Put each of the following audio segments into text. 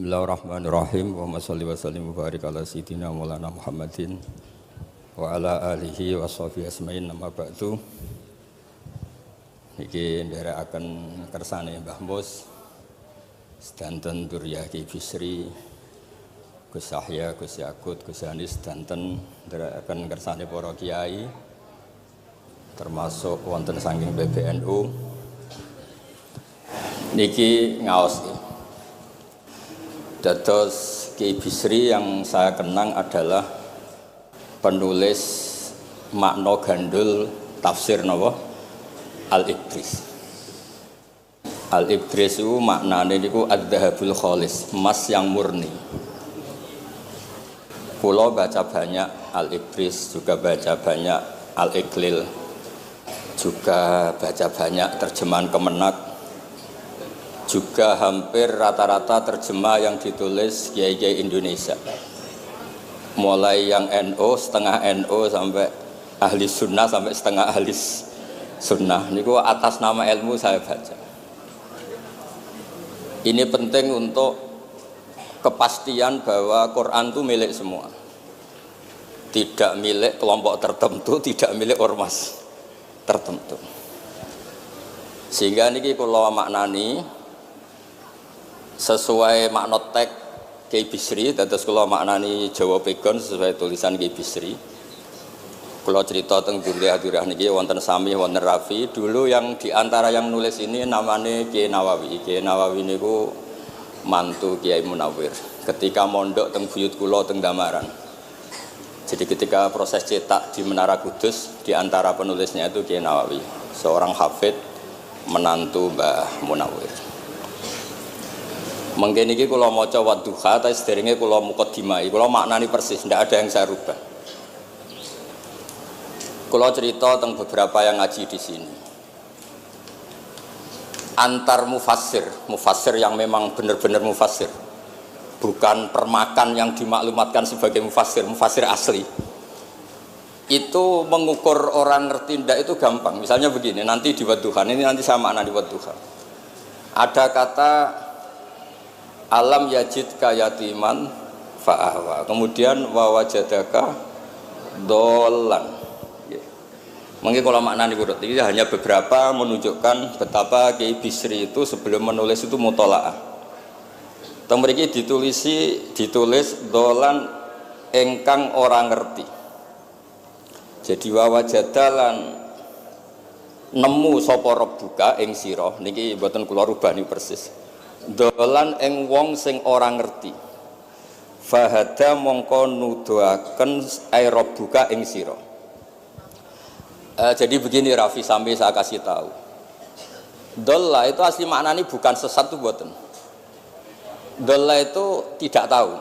Bismillahirrahmanirrahim. Wa sholli wa sallim wa barik ala sayyidina Maulana Muhammadin wa ala alihi wa sahbihi asma'in. Nama ba'du. Niki nderekaken kersane Mbah Mus sedanten Duriyah Ki Bisri, Gus Yahya, Gus Yakut, Gus Anis sedanten nderekaken kersane para kiai termasuk wonten saking PBNU. Niki ngaos dados Ki Bisri yang saya kenang adalah penulis makna gandul tafsir napa Al-Ibris. Al-Ibris itu maknane niku ad-dhahabul khalis, emas yang murni. Kula baca banyak Al-Ibris, juga baca banyak Al-Iqlil, juga baca banyak terjemahan Kemenak, juga hampir rata-rata terjemah yang ditulis kiai-kiai Indonesia, mulai yang NO, setengah NO sampai ahli sunnah sampai setengah ahli sunnah. Niku atas nama ilmu saya baca. Ini penting untuk kepastian bahwa Quran itu milik semua, tidak milik kelompok tertentu, tidak milik ormas tertentu. Sehingga niki kula maknani sesuai makna teks Ki Bisri, dados kula maknani Jawa Pegon sesuai tulisan Ki Bisri. Kula cerita teng Duriyah niki wonten Sami, wonten Rafi. Dulu yang diantara yang nulis ini namanya Kiai Nawawi. Kiai Nawawi niku mantu Kiai Munawir. Ketika mondok teng buyut kula teng Damaran. Jadi ketika proses cetak di Menara Kudus, diantara penulisnya itu Kiai Nawawi, seorang hafid menantu Mbah Munawir. Mungkin ini kalau mau coba duha, tapi sederhana kalau mukaddimai, kalau maknani persis, tidak ada yang saya rubah. Kalau cerita tentang beberapa yang ngaji di sini, antar mufassir yang memang benar-benar mufassir, bukan permakan yang dimaklumatkan sebagai mufassir asli. Itu mengukur orang ngerti tidak itu gampang. Misalnya begini, nanti di Wadduha, ini nanti saya makna di Wadduha. Ada kata alam yajidka yatiman fa'ahwa, kemudian wawajadaka dolan. Mungkin kalau maknanya urut ini hanya beberapa menunjukkan betapa Ki Bisri itu sebelum menulis itu mutola'ah. Mriki ditulis dolan engkang orang ngerti. Jadi wawajadalan nemu sapa rabbuka ing sira niki mboten kula rubah niku persis. Dolan ing wong sing ora ngerti. Fahada mongko nuduhaken aerob buka ing sira. Jadi begini Rafi, sampai saya kasih tahu. Dolla itu asli maknanya bukan sesat tuh mboten. Dolla itu tidak tahu.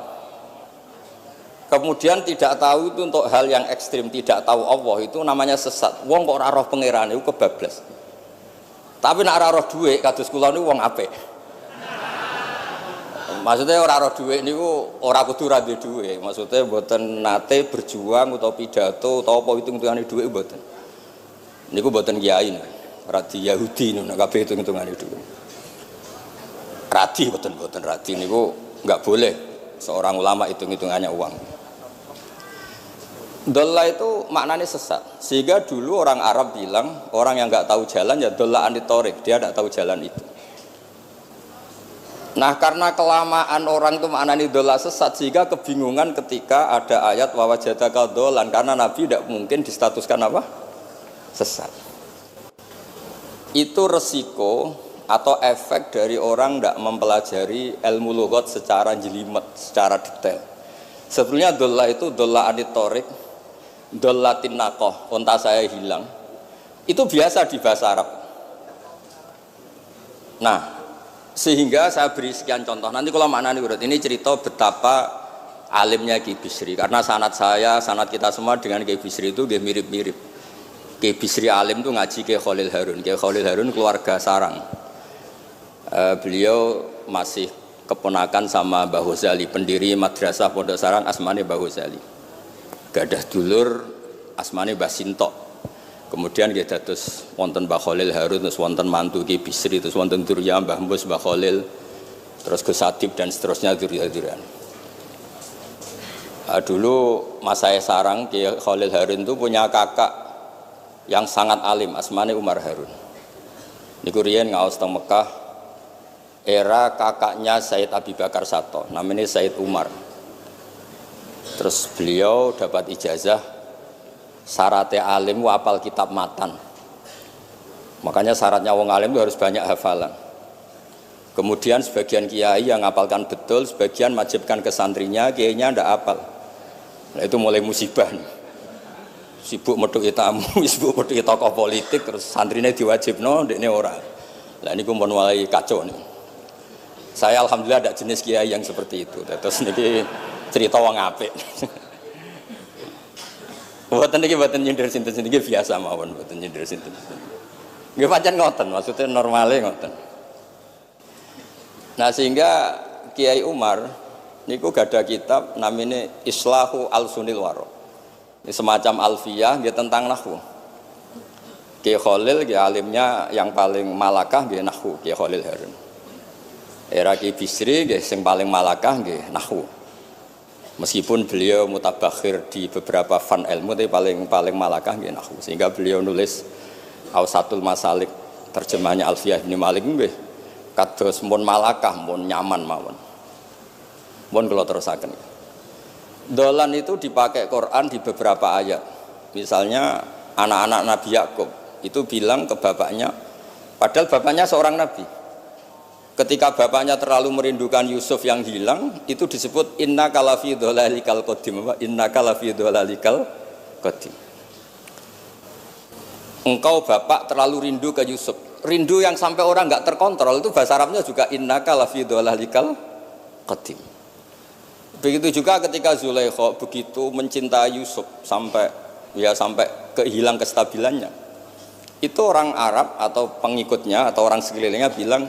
Kemudian tidak tahu itu untuk hal yang ekstrim, tidak tahu Allah itu namanya sesat. Wong kok ora roh pangeran iku kebablas. Tapi nek ora roh dhuwit kados kula niku wong apik. Maksudnya orang roh duit niku ora kudu ra duwe duit. Maksudnya mboten nate berjuang utawa pidato utawa apa hitung-hitungane duit mboten. Niku mboten kiai, radi Yahudi niku kabeh hitung-hitungane duit. Radi mboten radi niku enggak boleh seorang ulama hitung-hitungannya uang. Dolla itu maknanya sesat. Sehingga dulu orang Arab bilang orang yang enggak tahu jalan ya dolla anitorik, dia enggak tahu jalan itu. Nah karena kelamaan orang itu maknani dola sesat sehingga kebingungan ketika ada ayat wawajadaka dolan, karena Nabi tidak mungkin distatuskan apa? Sesat. Itu resiko atau efek dari orang tidak mempelajari ilmu lughat secara jelimet, secara detail. Sebetulnya dola itu dola anitorik, dola tinakoh, onta saya hilang. Itu biasa di bahasa Arab. Nah sehingga saya beri sekian contoh. Nanti kalau maknanya urut ini cerita betapa alimnya Ki Bisri. Karena sanad saya, sanad kita semua dengan Ki Bisri itu mirip-mirip. Ki Bisri alim itu ngaji Ki Khalil Harun. Ki Khalil Harun keluarga sarang. Beliau masih keponakan sama Mbah Ghazali, pendiri madrasah Pondok Sarang asmane Mbah Ghazali. Gadah dulur asmane Mbah Sintok. Kemudian kita terus wonten Mbah Khalil Harun, terus wonten mantu Ki Bisri, terus wonten Durya Mbah Mus Mbah Khalil. terus Gus Adib dan seterusnya dzurriyyah-dzurriyyah. Dulu Mas saya sarang Kiai Khalil Harun itu punya kakak yang sangat alim, asmane Umar Harun. Niku riyen ngaos teng Mekah era kakaknya Said Abi Bakar Sato, namanya Said Umar. Terus beliau dapat ijazah syaratnya alim apal kitab matan. Makanya syaratnya wong alim itu harus banyak hafalan. Kemudian sebagian kiai yang ngapalkan betul, sebagian wajibkan ke santrinya, kiainya ndak apal. Nah itu mulai musibah nih. Sibuk metuki tamu, sibuk metuki tokoh politik, terus santrinya diwajibno, ndekne ora. Lah niku pun mulai kacau nih. Saya alhamdulillah ada jenis kiai yang seperti itu. Terus niki cerita wong apik. Mboten niki mboten nyindir sinten niki biasa mawon, mboten nyindir sinten. Nggih pancen ngoten, maksudnya normale ngoten. Nah sehingga Kiai Umar niku gada kitab namanya Islahu Al-Sunil Waro. Ini semacam alfiyah nggih tentang nahwu. Kiai Khalil nggih alimnya yang paling malakah nggih nahwu, Kiai Khalil Harun. Era Kiai Bisri nggih sing paling malakah nggih nahwu. Meskipun beliau mutabakhir di beberapa fan ilmu tapi paling malakah nggih nahwu. Sehingga beliau nulis Ausatul Masalik terjemahnya Alfiyah Ibnu Malik nggih kados mun malakah mun nyaman mawon. Mun kula terusaken. Dolan itu dipakai Quran di beberapa ayat. Misalnya anak-anak Nabi Yakub itu bilang ke bapaknya, padahal bapaknya seorang nabi. Ketika bapaknya terlalu merindukan Yusuf yang hilang, itu disebut innaka lafi dhalalikal qadim. Innaka lafi dhalalikal qadim. Engkau bapak terlalu rindu ke Yusuf. Rindu yang sampai orang nggak terkontrol itu bahasa Arabnya juga innaka lafi dhalalikal qadim. Begitu juga ketika Zulaikha begitu mencintai Yusuf sampai kehilang kestabilannya. Itu orang Arab atau pengikutnya atau orang sekelilingnya bilang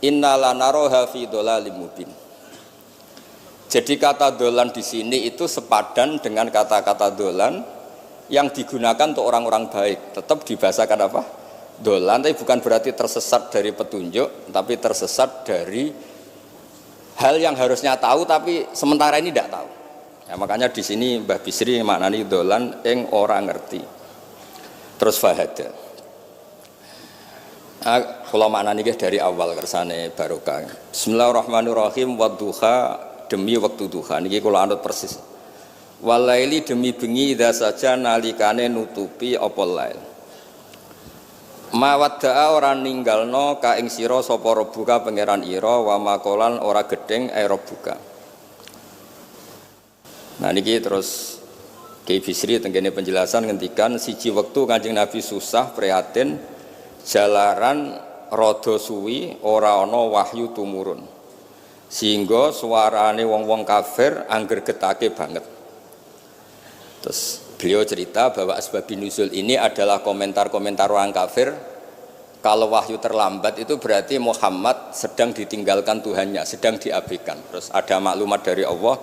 inna lanaroha fi dhalalim mubin. Jadi kata dolan di sini itu sepadan dengan kata-kata dolan yang digunakan untuk orang-orang baik. Tetap dibahasakan apa? Dolan, tapi bukan berarti tersesat dari petunjuk, tapi tersesat dari hal yang harusnya tahu tapi sementara ini tidak tahu. Ya, makanya di sini Mbah Bisri maknani dolan ing ora ngerti. Terus fahada. Kula maknani dari awal kersane barokah. Bismillahirrahmanirrahim wadduha demi waktu duha niki kula anut persis. Walaili demi bengi idza saja nalikane nutupi apa lail. Mawadda'a ora ninggalno ka ing sira sapa rabbuka pangeran ira wa makolan ora gedeng rabbuka. Nah niki terus Kiai Bisri tenggene penjelasan ngendikan siji wektu Kanjeng Nabi susah prihatin jalaran rada suwi ora ana wahyu tumurun. Sehingga suarane wong-wong kafir angger getake banget. Terus beliau cerita bahwa asbabun nuzul ini adalah komentar-komentar orang kafir. Kalau wahyu terlambat itu berarti Muhammad sedang ditinggalkan Tuhannya, sedang diabaikan. Terus ada maklumat dari Allah,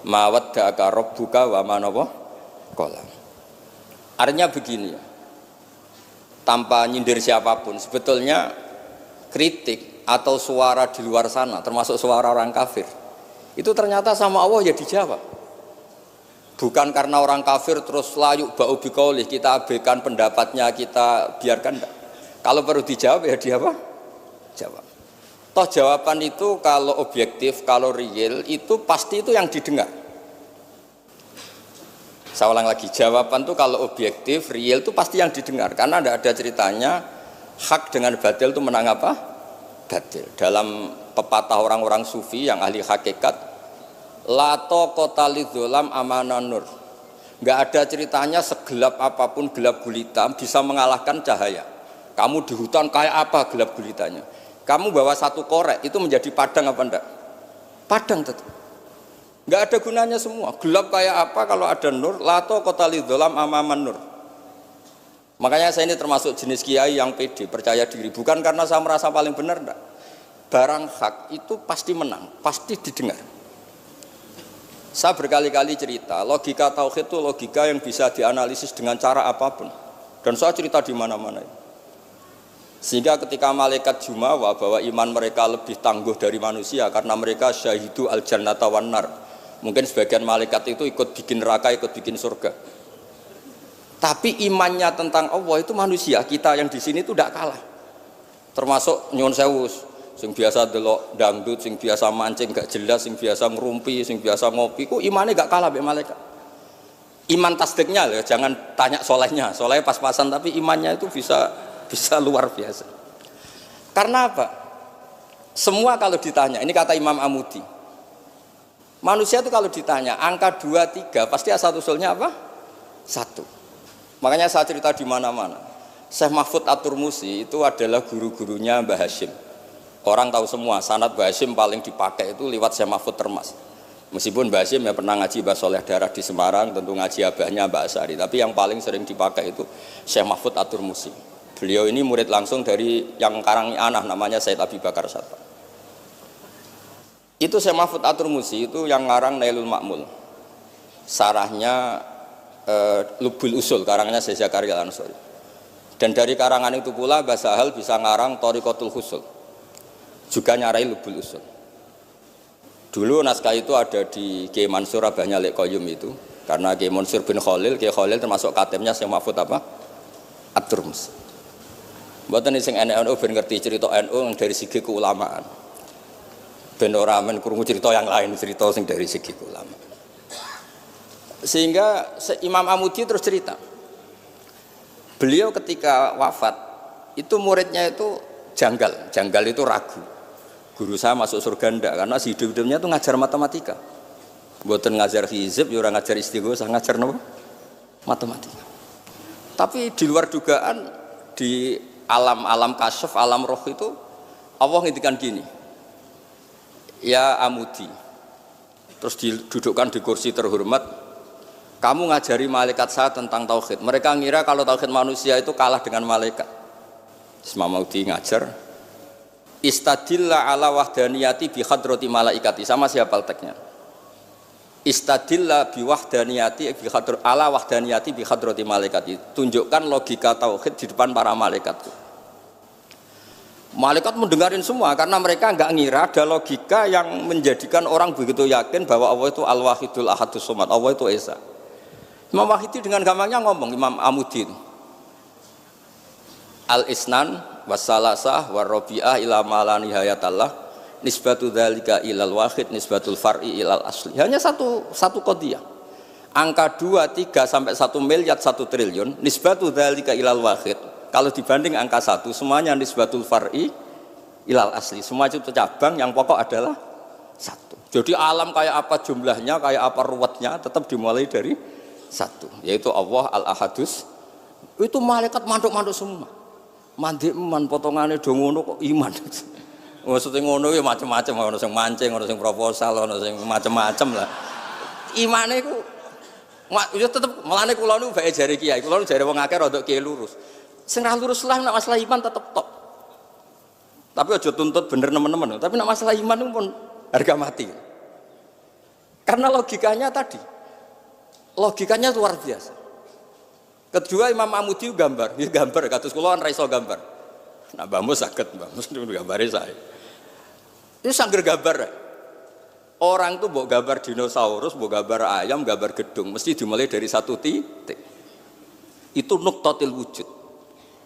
mawadda'aka rabbuka wa ma qala. Artinya begini ya. Tanpa nyindir siapapun, sebetulnya kritik atau suara di luar sana, termasuk suara orang kafir, itu ternyata sama Allah ya dijawab. Bukan karena orang kafir terus layuk ba'u biqaulih, kita abaikan pendapatnya, kita biarkan enggak. Kalau perlu dijawab ya dia apa? Jawab. Toh jawaban itu kalau objektif, kalau real itu pasti itu yang didengar. Saya ulang lagi, jawaban itu kalau objektif, real itu pasti yang didengar. Karena tidak ada ceritanya hak dengan batil itu menang apa? Batil. Dalam pepatah orang-orang sufi yang ahli hakikat, lato kota lidzolam amanan nur. Nggak ada ceritanya segelap apapun gelap gulita bisa mengalahkan cahaya. Kamu di hutan kayak apa gelap gulitanya? Kamu bawa satu korek itu menjadi padang apa enggak? Padang tetap. Nggak ada gunanya semua. Gelap kayak apa kalau ada nur? Lato kota lidzolam amaman nur. Makanya saya ini termasuk jenis kiai yang pede, percaya diri. Bukan karena saya merasa paling benar, enggak. Barang hak itu pasti menang, pasti didengar. Saya berkali-kali cerita, logika tauhid itu logika yang bisa dianalisis dengan cara apapun. Dan saya cerita di mana-mana. Sehingga ketika malaikat jumawa bahwa iman mereka lebih tangguh dari manusia karena mereka syahidu al jannata wan nar. Mungkin sebagian malaikat itu ikut bikin neraka, ikut bikin surga. Tapi imannya tentang Allah itu manusia, kita yang di sini itu tidak kalah. Termasuk nyuwun sewu, sing biasa delok dangdut, sing biasa mancing gak jelas, sing biasa ngerumpi, sing biasa ngopi, kok imannya gak kalah be malaikat. Iman tasdiknya loh, jangan tanya solehnya, solehnya pas-pasan, tapi imannya itu bisa luar biasa. Karena apa? Semua kalau ditanya, ini kata Imam Amudi, manusia itu kalau ditanya angka 2, 3 pasti asal-usulnya apa? 1. Makanya saya cerita di mana-mana. Syekh Mahfud At-Turmusi itu adalah guru-gurunya Mbah Hashim. Orang tahu semua sanad Mbah Hashim paling dipakai itu lewat Syekh Mahfud Termas. Meskipun Mbah Hashim ya pernah ngaji Mbah Soleh Darah di Semarang, tentu ngaji abahnya Mbah Asari. Tapi yang paling sering dipakai itu Syekh Mahfud At-Turmusi. Beliau ini murid langsung dari yang karang anak namanya Said Abi Bakar Sattar. Itu Syekh Mahfud At-Turmusi itu yang ngarang Nailul Ma'mul. Sarahnya Lubul Usul, karangannya Syekh Zakaria Al-Ansori. Dan dari karangan itu pula Mbah Sahal bisa ngarang Thariqatul Husul, juga nyarai Lubul Usul. Dulu naskah itu ada di Kiai Mansur abahnya Lek Qayyum itu, karena Kiai Mansur bin Khalil, Kiai Khalil termasuk katemnya Syekh Mahfud apa? At-Turmusi. Mboten sing NU ben ngerti cerita NU dari segi keulamaan. Ben ora men krungu cerita yang lain, cerita sing dari segi keulamaan. Sehingga Imam Amudi terus cerita, beliau ketika wafat itu muridnya itu janggal itu ragu, guru saya masuk surga ndak, karena si hidup-hidupnya itu ngajar matematika, buatan ngajar hizib, orang ngajar istighosah, ngajar apa? Matematika. Tapi di luar dugaan di alam kasyaf, alam roh itu Allah ngintikan gini, ya Amudi, terus didudukkan di kursi terhormat. Kamu ngajari malaikat saya tentang tauhid. Mereka ngira kalau tauhid manusia itu kalah dengan malaikat. Imam Amudi ngajar, istadilla ala wahdaniyati bi hadrati malaikati. Sama siapa teksnya? Istadilla bi wahdaniyati bi ala wahdaniyati bi hadrati malaikati. Tunjukkan logika tauhid di depan para malaikat. Malaikat mendengarin semua karena mereka enggak ngira ada logika yang menjadikan orang begitu yakin bahwa Allah itu Al-Wahidul Ahadus Somad. Allah itu Esa. Imam Wahidi dengan gampangnya ngomong, Imam Amudi, al-isnan wassalasah warrobi'ah ila ma nihayatallah nisbatu dzalika ilal wahid nisbatul far'i ilal asli. Hanya satu qadhiyah. Angka 2, 3 sampai 1 miliar 1 triliun nisbatu dzalika ilal wahid. Kalau dibanding angka 1 semuanya nisbatul far'i ilal asli. Semua itu cabang, yang pokok adalah 1. Jadi alam kayak apa jumlahnya, kayak apa ruwetnya tetap dimulai dari 1, yaitu Allah Al-Ahadus. Itu malaikat mantuk-mantuk semua. Mandi man potongannya do ngono kok iman. Maksudnya ngono ya macam-macam, ono sing mancing, ono sing proposal, ono sing macam-macam lah. Imane iku ya tetep melane kula niku bae jare kiai. Kula jare wong akeh rada kiai lurus. Sing ra lurus lah nek masalah iman tetep top. Tapi aja tuntut bener nemen-nemen. Tapi nek masalah iman itu pun harga mati. Karena logikanya tadi. Logikanya luar biasa. Kedua Imam Amudi gambar, ya gambar kados kula kan ra iso gambar. Nah Mbah Mus saged, Mbah Mus gambare saya. Itu sangger gambar. Orang tuh mbok gambar dinosaurus, mbok gambar ayam, gambar gedung, mesti dimulai dari 1 titik. Itu nuqtatil wujud.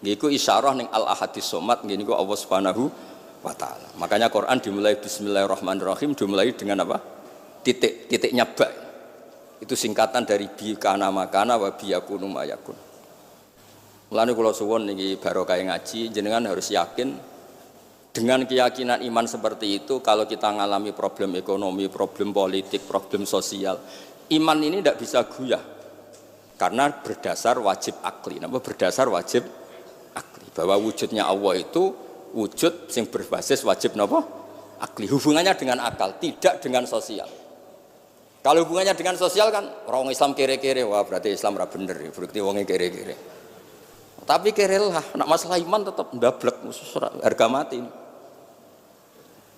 Niku isyarah ning Al-Ahadis Somad, niku Allah Subhanahu wa taala. Makanya Quran dimulai bismillahirrahmanirrahim, dimulai dengan apa? Titiknya ba. Itu singkatan dari bi kana makana wa bi yakunu mayakun. Mulane kula suwun niki barokah ngaji, jenengan harus yakin dengan keyakinan iman seperti itu. Kalau kita ngalami problem ekonomi, problem politik, problem sosial, iman ini tidak bisa goyah karena berdasar wajib akli. Napa berdasar wajib akli? Bahwa wujudnya Allah itu wujud yang berbasis wajib napa? Akli. Hubungannya dengan akal, tidak dengan sosial. Kalau hubungannya dengan sosial kan orang Islam kere-kere, wah berarti Islam ra bener, berarti wongnya kere-kere. Tapi kere lah, nak masalah iman tetap ndablek, harga mati.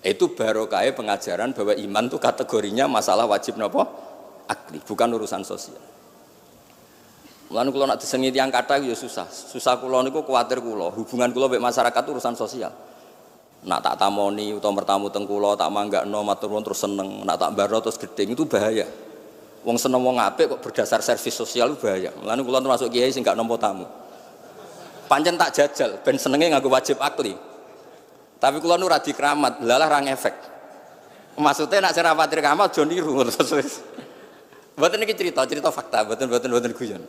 Itu barokah pengajaran bahwa iman itu kategorinya masalah wajib napa? Akli, bukan urusan sosial. Mulane kula nak disengi tiyang kathah ya susah. Susah kula niku kuwatir kula, hubungan kula mek masyarakat itu urusan sosial. Nak tak tamoni utawa bertamu teng kula tak manggakno matur nuwun terus seneng, nak tak barno terus gedeng itu bahaya. Wong seneng wong apik kok berdasar servis sosial itu bahaya. Mulane kula termasuk kiai sing gak nampa tamu. Pancen tak jajal ben senenge nganggo wajib akli. Tapi kula nu ra dikeramat, lalah ra ngefek. Maksudnya nak cara patir keramat aja niru terus. Mboten iki cerita fakta, mboten guyon.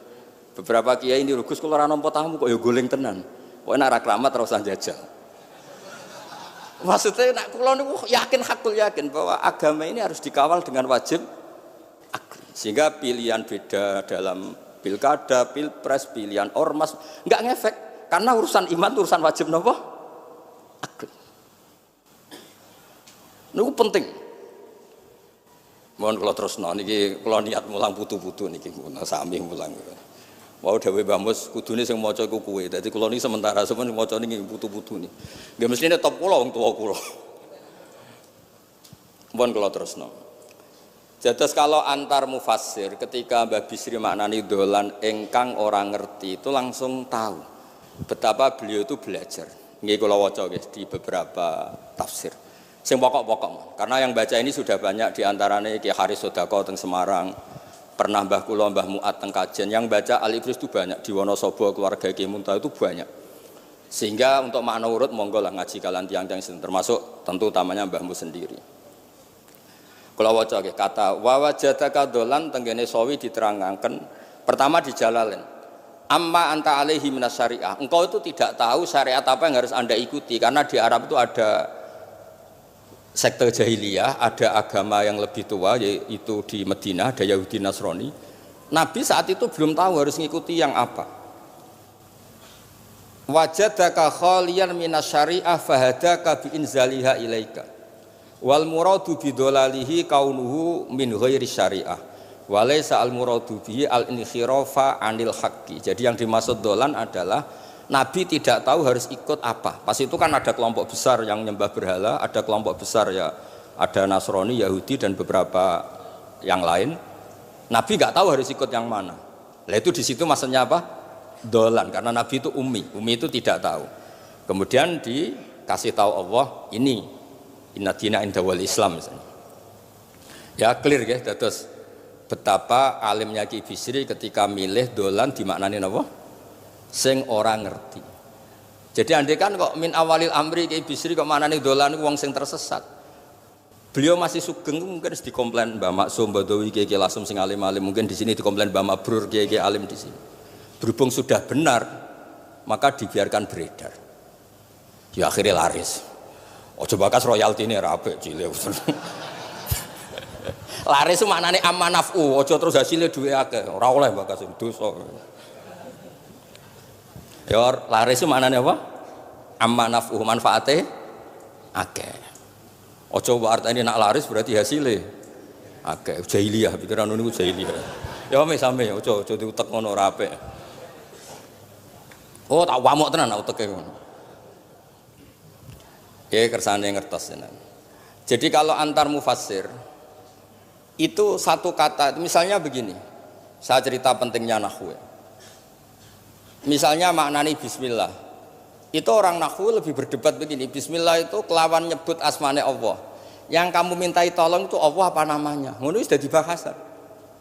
Beberapa kiai ini Gus kula ora nampa tamu kok ya goleng tenan. Kok nek ra keramat ora usah jajal. Maksudnya nak kula niku yakin bahwa agama ini harus dikawal dengan wajib akli. Sehingga pilihan beda dalam pilkada, pilpres, pilihan ormas enggak ngefek karena urusan iman itu urusan wajib napa? Akli. Niku penting. Mohon kula terusno niki kula niat mulang putu-putu niki sami mulang. Mau dawuh Mbah Mus kudune sing maca iku kowe. Dadi kula niki sementara sampeyan maca niki putu-putu niki. Nggih mestine top kula wong tuwa kula. Mohon kula terusno. Jados kalau antar mufassir ketika Mbah Bisri maknani dolan engkang orang ngerti itu langsung tahu betapa beliau itu belajar. Nggih kula waca guys di beberapa tafsir. Sing pokok-pokok. Karena yang baca ini sudah banyak di antaranya Ki Haris Sodako teng Semarang. Pernah Mbah kula Mbah Muat teng Kajen yang baca Al-Ibris itu banyak di Wonosobo keluarga Ki Muntaha itu banyak. Sehingga untuk makna urut monggo lah ngaji kalian tiang-tiang termasuk tentu utamanya Mbahmu sendiri. Kula waca nggih kata wa wajadaka dolan tenggene sawi diterangaken pertama di Jalalain. Amma anta alaihi minas syariah. Engkau itu tidak tahu syariat apa yang harus Anda ikuti karena di Arab itu ada sekte jahiliyah, ada agama yang lebih tua yaitu di Madinah ada Yahudi Nasrani. Nabi saat itu belum tahu harus mengikuti yang apa. Wajadaka khaliyan minas syariah fahadaka bi inzaliha ilaika. Wal muradu bidolalihi kaunuhu min ghairi syariah. Walaysa al muradu bihi al inkhirafa anil haqqi. Jadi yang dimaksud dolan adalah Nabi tidak tahu harus ikut apa. Pas itu kan ada kelompok besar yang nyembah berhala, ada kelompok besar ya, ada Nasrani, Yahudi dan beberapa yang lain. Nabi nggak tahu harus ikut yang mana. Lah itu di situ maksudnya apa? Dolan. Karena Nabi itu ummi itu tidak tahu. Kemudian dikasih tahu Allah ini inna dina inda wal Islam misalnya. Ya clear ya. Terus betapa alimnya Ki Bisri ketika milih dolan dimaknani apa? Sing orang ngerti. Jadi andai kan kok min awalil amri Ki Bisri kok manane dolan wong sing tersesat. Beliau masih sugeng mungkin harus dikomplain Mbah Maksum Badawi Ki Lasum sing alim-alim, mungkin di sini dikomplain Mbah Mabrur Ki alim di sini. Berhubung sudah benar maka dibiarkan beredar. Ya akhirnya laris. Ojo bakas royalti ini rapi cilik. Laris maknane amanafu, ojo terus hasilnya duwe akeh. Ora oleh bakas dosa. Ya laris itu maknanya apa? Amma naf'uh manfaate akeh. Ojo artine nak laris berarti hasilnya akeh. Jahiliyah pikiran niku jahiliyah. Ya sami ojo diutek ngono ora apik. Oh tak wamuk tenan uteke ngono. Nggih kersane ngertos tenan. Jadi kalau antar mufassir itu satu kata misalnya begini. Saya cerita pentingnya nahwu. Misalnya maknani bismillah. Itu orang nahwu lebih berdebat begini. Bismillah itu kelawan nyebut asmane Allah. Yang kamu mintai tolong itu Allah apa namanya? Ngono sudah dibahasan.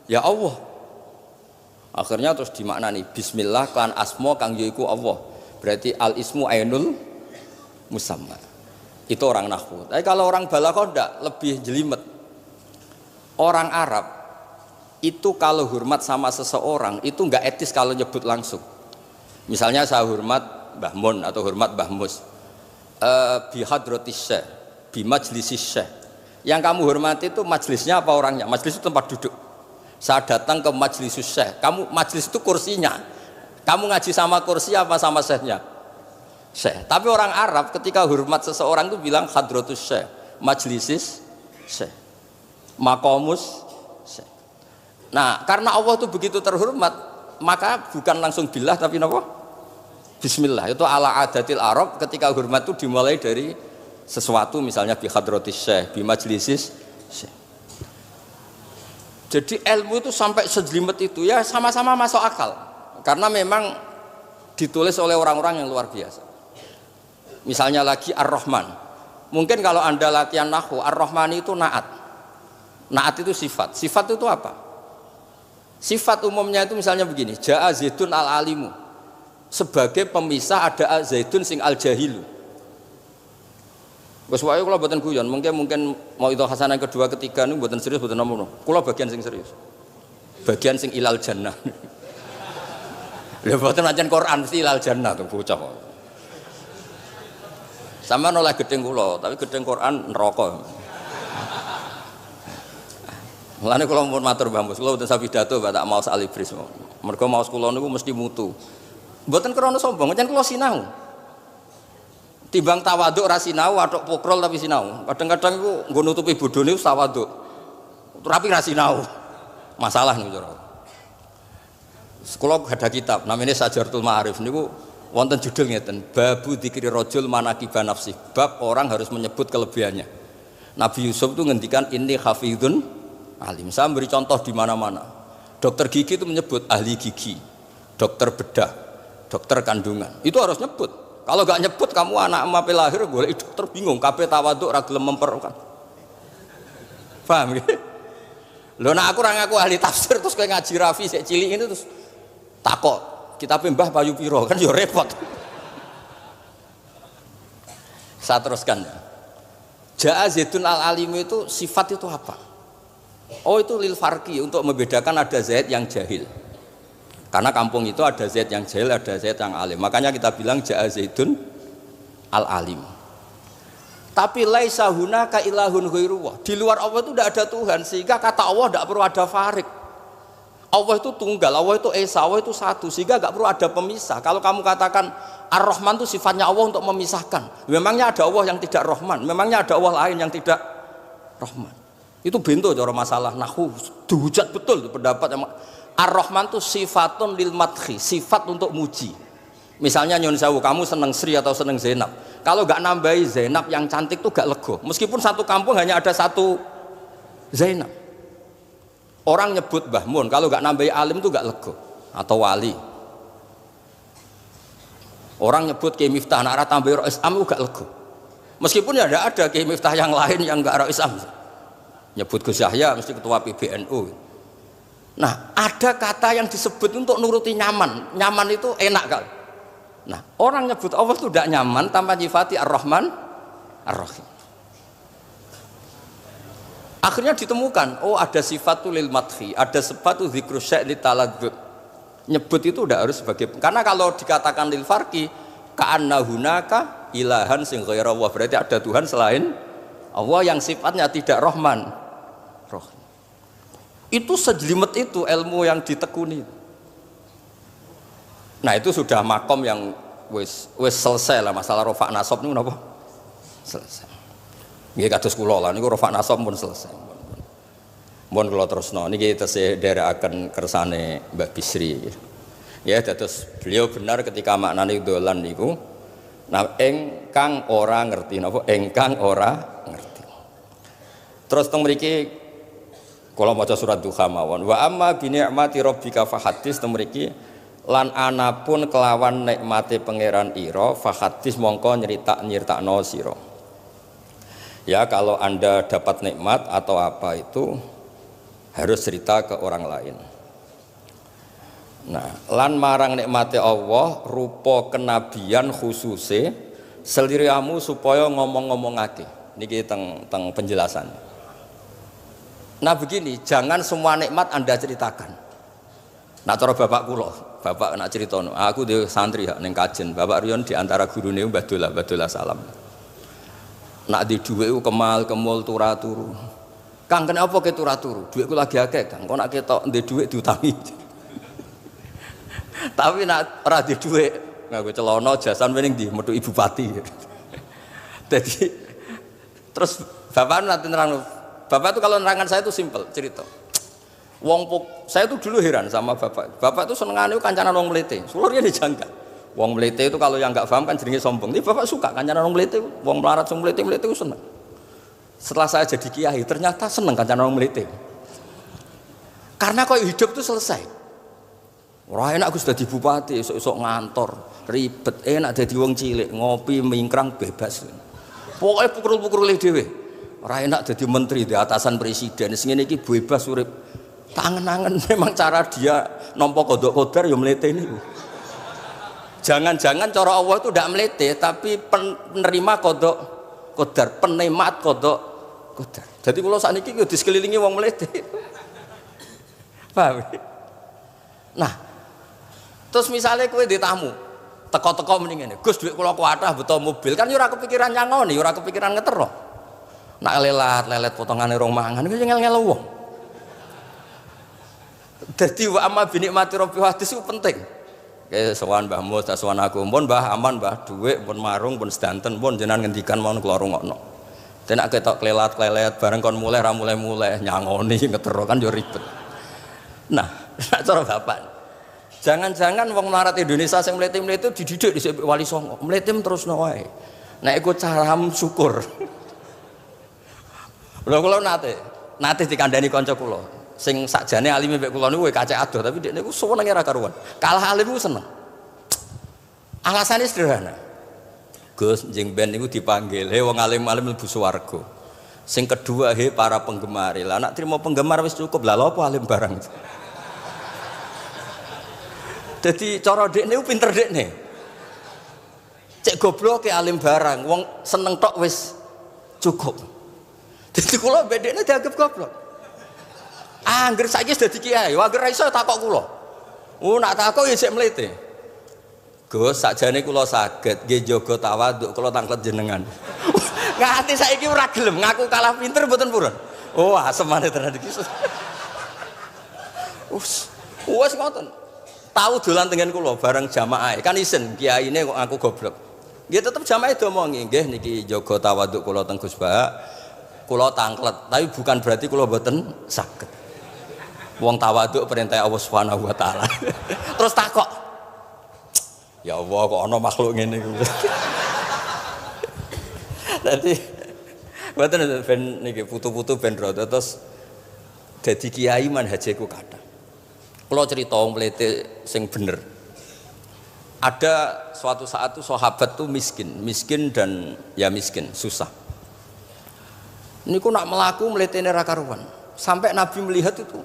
Ya Allah. Akhirnya terus dimaknani bismillah kan asma kang yaiku Allah. Berarti al ismu ainul musamma. Itu orang nahwu. Tapi kalau orang balaghah ndak lebih jelimet. Orang Arab itu kalau hormat sama seseorang itu enggak etis kalau nyebut langsung. Misalnya saya hormat Mbah Mun atau hormat Mbah Mus bi hadratis syekh, bi majlisis syekh. Yang kamu hormati itu majlisnya apa orangnya? Majlis itu tempat duduk. Saya datang ke majlisus syekh. Kamu majlis itu kursinya. Kamu ngaji sama kursi apa sama syekhnya? Syekh. Tapi orang Arab ketika hormat seseorang itu bilang hadratus syekh, majlisis syekh, maqamus syekh. Nah, karena Allah itu begitu terhormat, maka bukan langsung billah tapi napa? Bismillah. Itu ala adatil Arab ketika hormat itu dimulai dari sesuatu misalnya bi hadratis syekh, bi majlisis syekh. Jadi ilmu itu sampai sejelimet itu ya sama-sama masuk akal. Karena memang ditulis oleh orang-orang yang luar biasa. Misalnya lagi Ar-Rahman. Mungkin kalau Anda latihan nahwu, Ar-Rahman itu naat. Naat itu sifat. Sifat itu apa? Sifat umumnya itu misalnya begini, Ja'a Zaidun al-alimu. Sebagai pemisah ada Zaidun sing al-jahilu. Wes wae kula mboten guyon, mungkin mau itu hasanah kedua ketiga niku mboten serius mboten nomo. Kula bagian sing serius. Bagian sing ilal jannah. Lha mboten ancen Quran mesti ilal jannah to bocah. Sama nolak gedeng kula, tapi gedeng Quran neraka. Mulane kula mumpun matur Mbah Mus, kula mboten sapi pidato tak mau sak libris. Mergo maos kula niku mesti mutu. Mboten krana sombong, ancen kula sinau. Timbang tawaduk ra sinau, atok pokrol tapi sinau. Kadang-kadang iku nggo nutupi bodhone tawaduk. Rapi ra sinau. Masalah niku cara. Sekolah ada kitab namanya Sajartul Ma'arif niku wonten judul ngeten, Babu Dzikri Rajul Manaqiba Nafsi. Bab orang harus menyebut kelebihannya. Nabi Yusuf itu ngendikan inni hafizun alim. Saya beri contoh di mana-mana. Dokter gigi itu menyebut ahli gigi, dokter bedah, dokter kandungan. Itu harus nyebut. Kalau gak nyebut kamu anak mape lahir golek dokter bingung, kabeh tawaduk ra gelem memperkan. Paham nggih? Lho nek aku ora ngaku ahli tafsir terus kowe ngaji Rafi sik cilik ini terus takok, kitabe Mbah payu pira kan ya repot. Saya teruskan. Ja'a Zaidun al-alim itu sifat itu apa? Oh itu lil farqi untuk membedakan ada Zaid yang jahil. Karena kampung itu ada Zaid yang jahil, ada Zaid yang alim. Makanya kita bilang Ja'a Zaidun al-alim. Tapi laisa hunaka ilahun ghairuwah. Di luar Allah itu tidak ada Tuhan, sehingga kata Allah tidak perlu ada farik. Allah itu tunggal, Allah itu esa, Allah itu satu, sehingga tidak perlu ada pemisah. Kalau kamu katakan Ar-Rahman itu sifatnya Allah untuk memisahkan. Memangnya ada Allah yang tidak Rahman? Memangnya ada Allah lain yang tidak Rahman? Itu bento cara masalah nahwu. Dihujat betul pendapat yang Ar-Rahman itu sifatun lil madhi, sifat untuk muji. Misalnya nyun sewu, kamu seneng Sri atau seneng Zainab. Kalau gak nambahi Zainab yang cantik tuh gak lego. Meskipun satu kampung hanya ada satu Zainab. Orang nyebut Mbah Mun, kalau gak nambahi alim tuh gak lego. Atau wali. Orang nyebut Kiai Miftah, nak tambahi Rois Am tuh gak lego. Meskipun ya ada Kiai Miftah yang lain yang gak Rois Am. Nyebut Gus Yahya mesti ketua PBNU. Nah, ada kata yang disebut untuk nuruti nyaman. Nyaman itu enak kali. Nah, orang nyebut Allah itu tidak nyaman tanpa nyifati Ar-Rahman, Ar-Rahim. Akhirnya ditemukan, oh ada sifatul lil madhi, ada sifatul dzikru syai' li taladzud. Nyebut itu tidak harus sebagai, karena kalau dikatakan lil farqi ka'anna hunaka ilahan sing ghaira Allah, berarti ada Tuhan selain Allah yang sifatnya tidak Rahman, Rahim. Itu sejelimet itu ilmu yang ditekuni. Nah itu sudah makom yang wis selesai lah masalah rofa nasab ini apa? Selesai. Nggih kados kula lah niku rofa nasab pun selesai. Mohon kula terusno niki tesih nderekaken kersane Mbak Bisri. Ya dados beliau benar ketika maknane dolan niku nah engkang ora ngerti napa engkang ora ngerti. Terus teng mriki kalau maca surat Duha mawon wa amma bi ni'mati rabbika fahadits temriki lan anapun kelawan nikmate pangeran ira fahadits mongko nyritakno sira. Ya kalau Anda dapat nikmat atau apa itu harus cerita ke orang lain. Nah, lan marang nikmate Allah rupa kenabian khususe seliramu supaya ngomong-ngomongake. Niki teng penjelasan. Nah begini, jangan semua nikmat Anda ceritakan. Nah cara bapak kula, bapak nak cerita, aku di santri ning kajen, bapak Riyon di antara gurune Mbah Dola salam. Nak di dhuwit kemal kemul turu. Kang kenapa ke turu? Dhuwitku lagi akeh, Kang. Kok nak ketok ndek dhuwit diutangi. Tapi nak ora di dhuwit, nganggo celana jasan wening ndi metu ibu pati. Jadi terus bapak nanti nerang. Bapak itu kalau nerangan saya itu simpel cerita. Saya itu dulu heran sama bapak. Bapak itu senengane kancanan wong mlete. Sulurnya dijanggal. Wong mlete itu kalau yang enggak paham kan jenenge sombong. Tapi bapak suka kancanan wong mlete, wong melarat wong mlete itu seneng. Setelah saya jadi kiai ternyata seneng kancanan wong mlete. Karena kok hidup itu selesai. Ora enak Gus dadi bupati, esuk-esuk ngantor, ribet, enak dadi wong cilik, ngopi mingkrang bebas. Pokoke pukul-pukul dhewe. Ora enak dadi menteri di atasan presiden, sing ngene iki bebas urip. Tangan-tangan memang cara dia nampa kodok kodar ya mlete niku. Jangan-jangan cara Allah itu tidak melete, tapi penerima kodok kodar, penikmat kodok kodar. Jadi kalau saat ini di sekelilingi wong melete, paham? Nah, terus misalnya kue di tamu, teko-teko mendingan, Gus duit kalau kuatah betul mobil, kan ora kepikiran nyangoni, ora kepikiran ngetero. Nak lelet potongan rong mangan, itu ngel-ngel wong. Jadi wa amma binikmati rabbi hadis itu penting. Kayak sowan Mbah Mus, sowan aku, pun Mbah aman, Mbah duit, pun marung, pun sedanten, pun jenengan ngendikan mau keluar rungokno. Tenak ketok klelet bareng kon mulai ra mulai nyangoni ngetero kan yo ribet. Nah, cara bapak. Jangan-jangan wong melarat Indonesia sing mlete-mlete dididik di Wali Songo, mlete terusno wae. Nek iku caram syukur. Kula nate dikandani kanca kula. Sing sakjane alime mek kula niku kacek adoh tapi dekne niku senenge ra karuan. Kalah alim ku seneng. Alasane sederhana. Gus njing ben niku dipanggil, "He wong alim-alim mlebu swarga." Sing kedua, "He para penggemar." Lah nek trimo penggemar wis cukup, lah lha apa alim barang. Dadi cara dekne ku pinter dekne. Cek goblok ke alim barang, wong seneng tok wis cukup. Dadi kula mbek dekne dianggap goblok. Angger saiki wis dadi kiai, angger ra iso takok kula. Nak takok ya sik mlete. Gus sakjane kula saged nggih jaga tawaduk kula tanglet jenengan. Nganti saiki ora gelem ngaku kalah pinter mboten purun. Oh, asemane tenan iki. Wes ngoten. Tahu dolan tengen kula bareng jamaah. Kan isin kiyaine kok aku goblok. Nggih tetep jamaah diomongi, nggih niki jaga tawaduk kula teng Gus Ba. Kula tanglet, tapi bukan berarti kula mboten saged. Wong tawaduk perintah Allah Subhanahu wa taala. Terus takok. Ya Allah kok ana makhluk ngene iki. Dadi mboten ben niki putu-putu ben rada terus dadi kiai manhajeku kathah. Kula cerita wong mlete sing bener. Ada suatu saat tuh sahabat tuh miskin dan ya miskin, susah. Niku nak melaku mletene ra karuan. Sampai Nabi melihat itu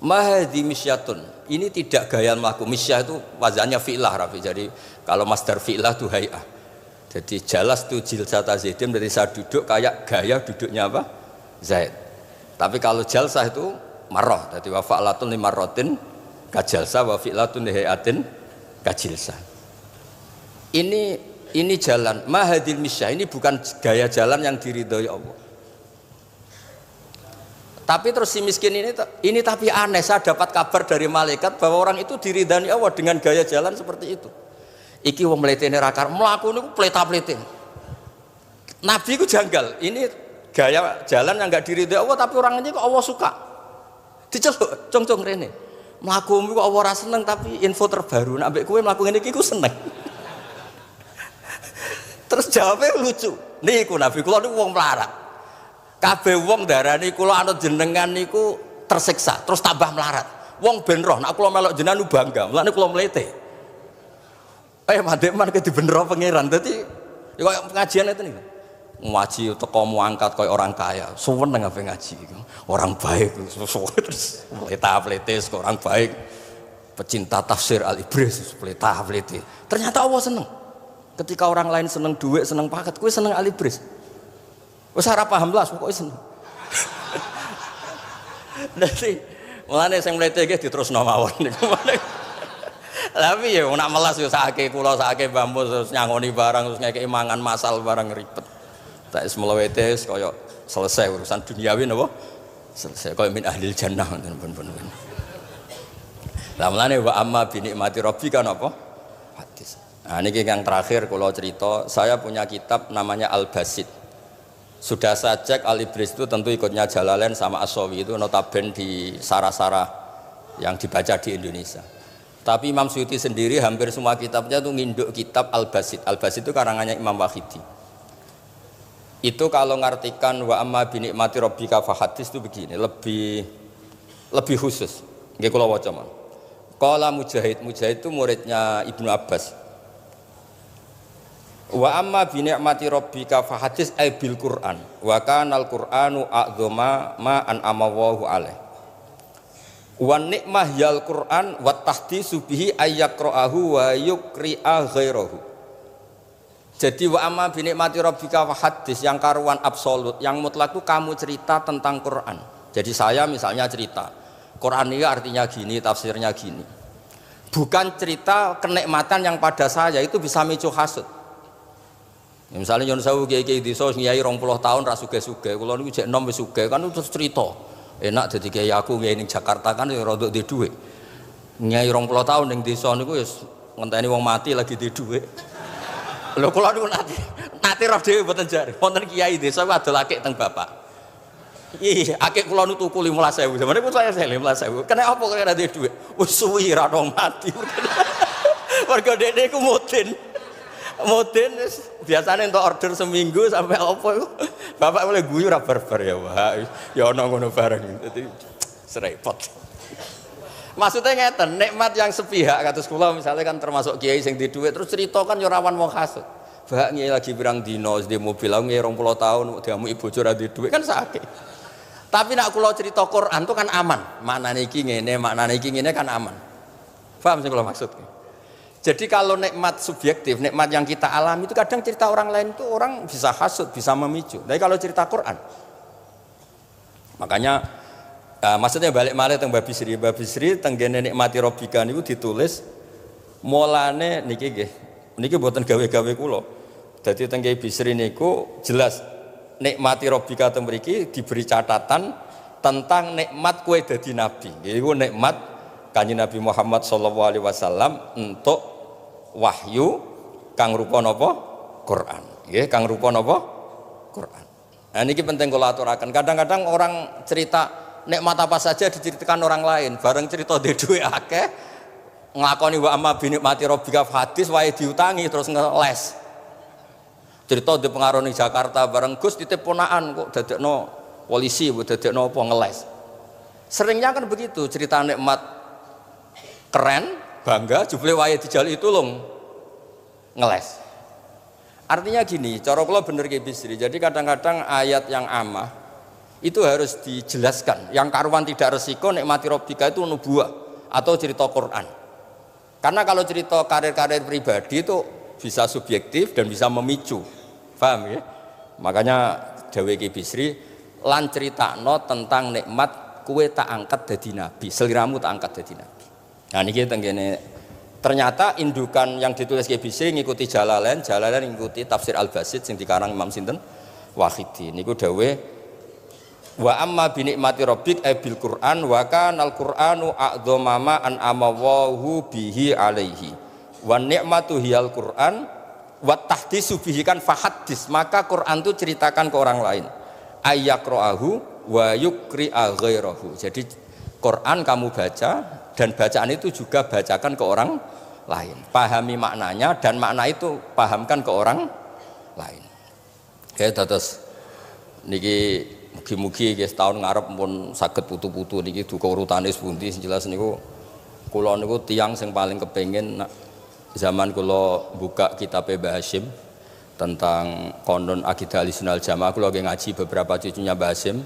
mahdi misyatun. Ini tidak gaya melaku. Misyah itu wazannya fi'lah Rafi. Jadi kalau masdar fi'lah itu hay'ah. Jadi jalas itu jilsata zaidin dari saya duduk kayak gaya duduknya apa? Zaid. Tapi kalau jalsah itu marrah. Jadi wa fa'latun li marratin kajalsah wa fi'latun li hay'atin kajilsah. Ini jalan mahadil misyah. Ini bukan gaya jalan yang diridhoi Allah. Tapi terus si miskin ini tapi aneh, saya dapat kabar dari malaikat bahwa orang itu diridani Allah dengan gaya jalan seperti itu. Iki wong mletene ra kar mlaku niku pleta-plete. Nabi ku janggal. Ini gaya jalan yang enggak diridai Allah tapi orangnya kok Allah suka. Diceluk cong-cong rene. Mlakumu kok Allah ora seneng tapi info terbaru nek ambek kowe mlaku ngene iki ku seneng. Terus jawabnya lucu. Niku Nabi kula niku wong melarat. Kabeh wong darani kula anut jenengan niku tersiksa, terus tambah melarat. Wong ben roh, nek kula melok jenengan bangga, mulane kula mlete. Mandek-man ke dibenero pangeran. Dadi ya koyo pengajian itu niku. Ngaji teko muangkat koyo orang kaya. Suweneng ape ngaji iku. Orang baik terus pleta-pletes kok orang baik. Pecinta tafsir Al-Ibris pleta-plete. Ternyata Allah seneng. Ketika orang lain seneng duit, seneng paket, kowe seneng Al-Ibris. Wes ora paham blas pokoke seneng. Dadi mulane sing mlete iki diterusno mawon niku. Tapi ya nak melas yo sakake kula sakake Mbah Mus terus nyangoni barang terus ngekeki mangan masal barang ribet. Tak is mlewete kaya selesai urusan duniawi napa? Selesai kaya min ahlil jannah pun. Lah mulane wa amma bi nikmati rabbika napa? Hadis. Nah niki yang terakhir kula cerita, saya punya kitab namanya Al-Basit. Sudah saya cek Al-Ibris itu tentu ikutnya Jalalain sama As-Sawi itu notabene di sarah-sarah yang dibaca di Indonesia. Tapi Imam Suyuti sendiri hampir semua kitabnya itu nginduk kitab Al-Basit. Al-Basit itu karangannya Imam Wahidi. Itu kalau ngartikan wa amma bi nikmati rabbika fa hadis itu begini, lebih khusus. Nggih kula waca mon. Qala Mujahid, Mujahid itu muridnya Ibnu Abbas. Wa amma bi ni'mati rabbika fa hadis ay bil Qur'an wa kana al Qur'anu a'dzama ma an'ama Allahu alaih. Wa ni'mah yal Qur'an wa tahdisu bihi ayyaqra'ahu wa yuqri'a ghairahu. Jadi wa amma bi ni'mati rabbika fa hadis yang karuan absolut, yang mutlak itu kamu cerita tentang Qur'an. Jadi saya misalnya cerita Qur'an ini artinya gini, tafsirnya gini. Bukan cerita kenikmatan yang pada saya itu bisa micu hasud. Ya, misalnya nyon sewu kiai-kiai desa ngiyai 20 tahun ra sugih-sugih, kula niku jek enom wis sugih kan terus cerita. Enak dadi kiai aku ngiyai ning Jakarta kan ya rada duwe dhuwit. Ngiyai 20 tahun ning desa niku wis ngenteni wong mati lagi duwe dhuwit. Lho kula niku nate roh dhewe mboten jare. Wonten kiai desa adol akik teng bapak. Iya, akik kula niku tuku 15.000. Sampeyan pun saya 15.000. Kena apa kok ora duwe dhuwit? Wis suwi ra dong mati. Warga dene iku mudin biasanya untuk order seminggu sampai apa itu bapak boleh guyu ra barbar ya Pak ya ana ngono bareng dadi serepot. Maksudnya ngeten, nikmat yang sepihak kados kula misalnya kan termasuk kiai sing di dhuwit terus cerita kan yo rawan wong hasud. Bak ngiyi lagi pirang dino di mobil aku ngiyi 20 tahun diamu ibu bojo ra di dhuwit kan sakit. Tapi nek kula cerita Quran itu kan aman. Maknane iki ngene kan aman. Paham sing kula maksud? Jadi kalau nikmat subjektif, nikmat yang kita alami itu kadang cerita orang lain itu orang bisa hasud, bisa memicu. Tapi kalau cerita Quran, makanya maksudnya balik malih teng Babi Sri tenggene nikmati Rabbika niku ditulis mulane niki mboten gawe-gawe kula. Dadi teng Babi Sri niku jelas nikmati Rabbika teng mriki diberi catatan tentang nikmat kowe dadi nabi. Iku nikmat Kanjeng Nabi Muhammad sallallahu alaihi wasallam untuk wahyu kang rupa napa Quran nggih kang rupa napa Quran. Nah niki penting kula aturaken. Kadang-kadang orang cerita nikmat apa saja diceritakan orang lain, bareng cerita dhe dhuwit akeh nglakoni wa amma bi nikmati rabbika hadis wae diutangi terus ngeles. Cerita di pengaruh ning Jakarta bareng Gus titip ponakan kok dadekno polisi, dadekno apa ngeles. Seringnya kan begitu cerita nikmat keren bangga jebule wae dijali itu long ngeles. Artinya gini, cara kula bener ki Bisri. Jadi kadang-kadang ayat yang amah itu harus dijelaskan. Yang karuan tidak resiko nikmati Rabbika itu nubuah atau cerita Quran. Karena kalau cerita karir-karir pribadi itu bisa subjektif dan bisa memicu. Paham ya? Makanya dawuh ki Bisri lan critakno tentang nikmat kue tak angkat dadi nabi, seliramu tak angkat dadi nabi. Nah niki tenggene ternyata indukan yang ditulis KBC ngikuti Jalalain ngikuti tafsir Al-Basit sing dikarang Imam sinten Wahidi. Niku dawuh wa amma bi nikmati rabbik bil Qur'an wa kanal Qur'anu a'dzama ma an amawahu bihi alaihi wa ni'matu hiyal Qur'an wa tahdisu bihi kan fahaddis, maka Quran itu ceritakan ke orang lain ayyaqra'ahu wa yuqri'a ghairahu. Jadi Quran kamu baca dan bacaan itu juga bacakan ke orang lain. Pahami maknanya dan makna itu pahamkan ke orang lain. Oke, terus niki mugi-mugi guys tahun ngarep pun saged putu-putu niki duka urutane pundi sing jelas niku kula niku tiyang sing paling kepengin zaman kula buka kitab Mbah Hasyim tentang konon akidah Ahlussunnah wal Jamaah, kula ngaji beberapa cucunya Mbah Hasyim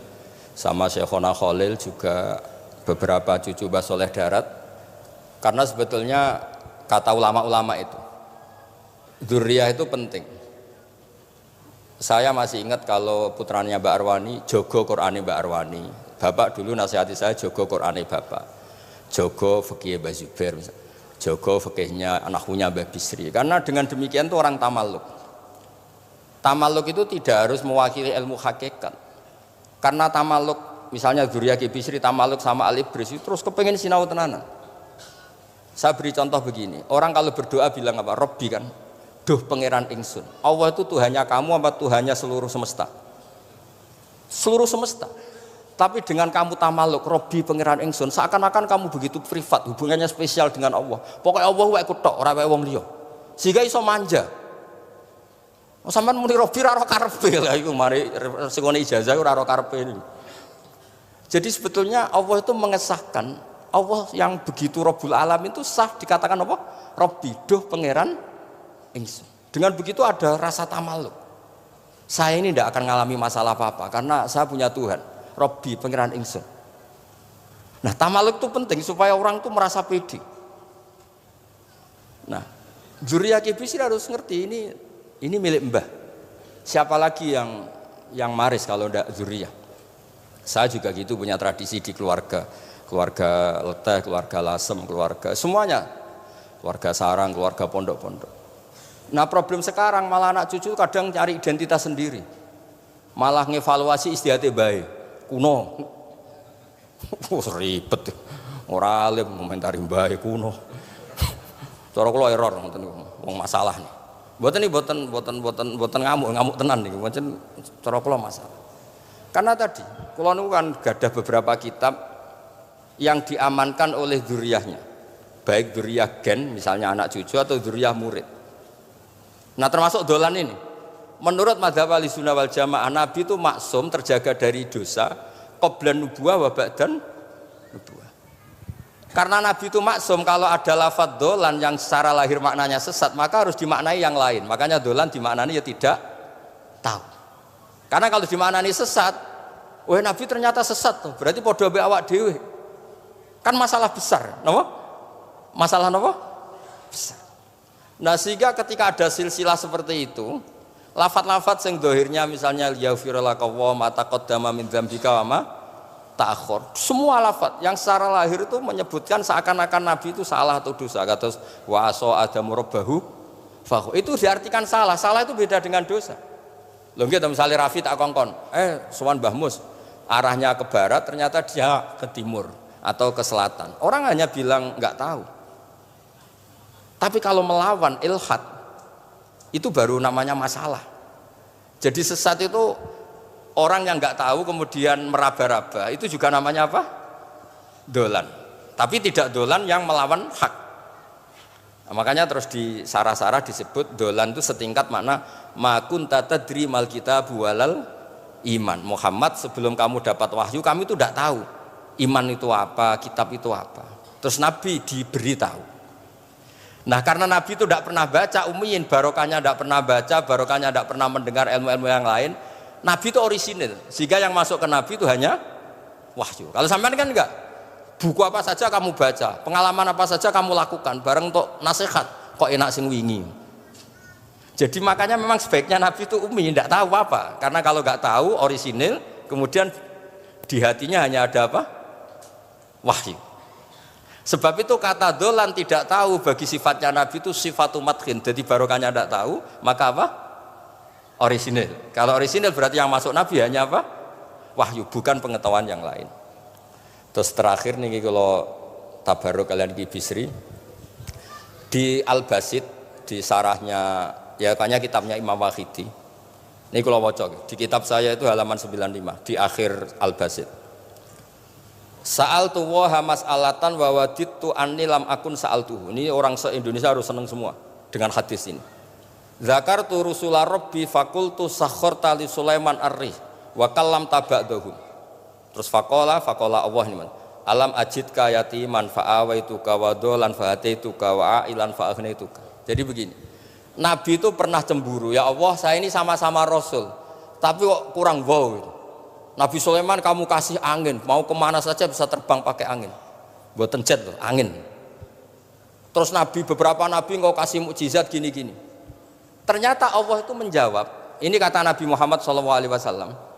sama Syekhona Khalil juga beberapa cucu Mbah Soleh Darat, karena sebetulnya kata ulama-ulama itu dzurriyah itu penting. Saya masih ingat kalau putranya Mbak Arwani jogo Qur'ane Mbak Arwani, bapak dulu nasihati saya jogo Qur'ane bapak, jogo fikih Mbah Zubair, jogo fikihnya anaknya Mbah Bisri, karena dengan demikian itu orang tamalluk. Tamalluk itu tidak harus mewakili ilmu hakikat, karena tamalluk misalnya dzurriyah Ki Bisri tamalluk sama Al-Ibris terus kepengen sinau tenanan. Saya beri contoh begini, orang kalau berdoa bilang apa? Robbi kan, duh pangeran ingsun. Allah itu Tuhannya kamu apa Tuhannya seluruh semesta? Seluruh semesta. Tapi dengan kamu tamalluk Robbi pangeran ingsun, seakan-akan kamu begitu privat, hubungannya spesial dengan Allah. Pokoknya Allah wae kutok, ora wae wong liya. Sehingga iso manja. Sampeyan muni Robbi ora karo karepe lha iku mari sing ijazah ora karo karepe. Jadi sebetulnya Allah itu mengesahkan Allah yang begitu Rabbul Alamin itu sah dikatakan apa? Rabbi, duh pangeran ingsun. Dengan begitu ada rasa tamaluk. Saya ini tidak akan mengalami masalah apa-apa karena saya punya Tuhan, Rabbi, pangeran ingsun. Nah, tamaluk itu penting supaya orang itu merasa pede. Nah, Dzurriyyah Bisri harus ngerti ini milik mbah. Siapa lagi yang maris kalau tidak Dzurriyyah? Saya juga gitu punya tradisi di keluarga Leteh, keluarga Lasem, keluarga semuanya, keluarga Sarang, keluarga pondok-pondok. Nah, problem sekarang malah anak cucu kadang cari identitas sendiri, malah ngevaluasi istiadatnya baik, kuno, ribet, orang alim komentari baik kuno, cara kalau error, ngomong masalah nih, buatan ngamuk tenan nih, macam cara kalau masalah. Karena tadi, kalau nu kan ada beberapa kitab yang diamankan oleh dzurriyyahnya, baik dzurriyyah gen misalnya anak cucu atau dzurriyyah murid. Nah, termasuk dolan ini menurut madzhab Ahlussunnah wal Jamaah, Nabi itu maksum terjaga dari dosa qablan nubuwah wa ba'dan nubuwah. Karena Nabi itu maksum, kalau ada lafadz dolan yang secara lahir maknanya sesat maka harus dimaknai yang lain. Makanya dolan dimaknani ya tidak tahu. Karena kalau dimaknani sesat, wah Nabi ternyata sesat tuh, berarti podo be awak dhewe. Kan masalah besar, napa? Masalah napa? Besar. Nah, sehingga ketika ada silsilah seperti itu, lafaz-lafaz yang dohirnya misalnya yaghfirulaka wa ma taqaddama min dzambika wa ma ta'akhkhar, semua lafaz yang secara lahir itu menyebutkan seakan-akan Nabi itu salah atau dosa. Kata wa asa adamu rabbahu fakhu, itu diartikan salah. Salah itu beda dengan dosa. Lho nggih, misalnya Rafi tak kongkon, sowan Mbah Mus, arahnya ke barat, ternyata dia ke timur atau ke selatan. Orang hanya bilang nggak tahu. Tapi kalau melawan ilhad, itu baru namanya masalah. Jadi sesat itu orang yang nggak tahu kemudian meraba-raba, itu juga namanya apa? Dolan. Tapi tidak dolan yang melawan hak. Nah, makanya terus di sarah-sarah disebut dolan itu setingkat makna ma kunta tadri mal kitabu walal iman. Muhammad, sebelum kamu dapat wahyu, kami itu tidak tahu iman itu apa, kitab itu apa. Terus Nabi diberitahu. Nah, karena Nabi itu tidak pernah baca, ummiyin, barokahnya tidak pernah baca, barokahnya tidak pernah mendengar ilmu-ilmu yang lain, Nabi itu orisinil. Sehingga yang masuk ke Nabi itu hanya wahyu. Kalau sampean kan enggak, buku apa saja kamu baca, pengalaman apa saja kamu lakukan, bareng untuk nasihat, kok enak sing wingi. Jadi makanya memang sebaiknya Nabi itu ummi, tidak tahu apa. Karena kalau nggak tahu orisinil, kemudian di hatinya hanya ada apa? Wahyu. Sebab itu kata dolan tidak tahu bagi sifatnya Nabi itu sifatu madkhin. Jadi barokahnya tidak tahu, maka apa? Orisinil. Kalau orisinil berarti yang masuk Nabi hanya apa? Wahyu, bukan pengetahuan yang lain. Terus terakhir nih kalau tabaruk kalian Ki Bisri di Al-Basit, di sarahnya ya kayaknya kitabnya Imam Wahidi. Ini kalau wocok di kitab saya itu halaman 95 di akhir Al-Basit. Sa'altu wa mas'alatan wa wadittu anni lam akun sa'altuhu. Ini orang se-Indonesia harus senang semua dengan hadis ini. Zakartu rusula rabbi fakultu sakharta li Sulaiman ar-rih wa kallam taba'dahum. Terus faqala Allah ini, alam ajidka yatiman fa'awaituka wa dolan fa'ataituka wa ailan fa'agnaituka. Jadi begini, Nabi itu pernah cemburu, ya Allah saya ini sama-sama Rasul tapi kok kurang wow gitu. Nabi Sulaiman kamu kasih angin, mau kemana saja bisa terbang pakai angin, buatan jet loh, angin. Terus Nabi, beberapa Nabi engkau kasih mukjizat gini-gini. Ternyata Allah itu menjawab, ini kata Nabi Muhammad SAW,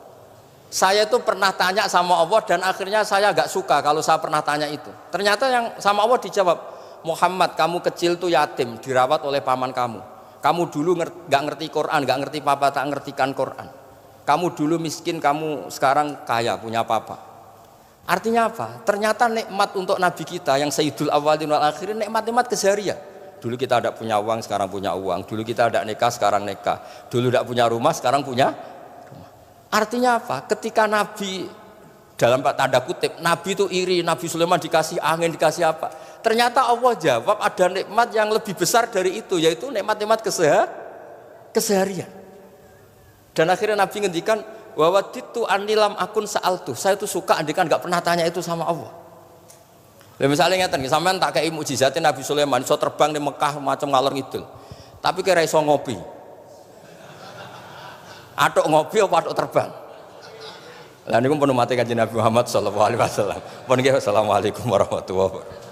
saya itu pernah tanya sama Allah dan akhirnya saya agak suka kalau saya pernah tanya itu. Ternyata yang sama Allah dijawab, Muhammad kamu kecil tuh yatim, dirawat oleh paman kamu. Kamu dulu nggak ngerti Quran, nggak ngerti papa, tak ngertikan Quran. Kamu dulu miskin, kamu sekarang kaya, punya papa. Artinya apa? Ternyata nikmat untuk Nabi kita yang Sayyidul Awwalin wal Akhirin, nikmat-nikmat keseharian. Dulu kita tidak punya uang, sekarang punya uang. Dulu kita tidak nikah, sekarang nikah. Dulu tidak punya rumah, sekarang punya rumah. Artinya apa? Ketika Nabi, dalam tanda kutip, Nabi itu iri, Nabi Sulaiman dikasih angin, dikasih apa? Ternyata Allah jawab ada nikmat yang lebih besar dari itu, yaitu nikmat-nikmat keseharian. Dan akhirnya Nabi ngendikan wawaditu anilam akun sa'altu. Saya itu suka andikan nggak pernah tanya itu sama Allah. Lha misalnya ngeten, sampean tak kei mukjizate Nabi Sulaiman iso terbang di Mekah macam ngalor ngidul. Tapi kira iso ngopi. Atuk ngopi apa atuk terbang? Lah niku pun mate Kanjeng Nabi Muhammad sallallahu alaihi wasallam. Pun nggih assalamualaikum warahmatullahi wabarakatuh.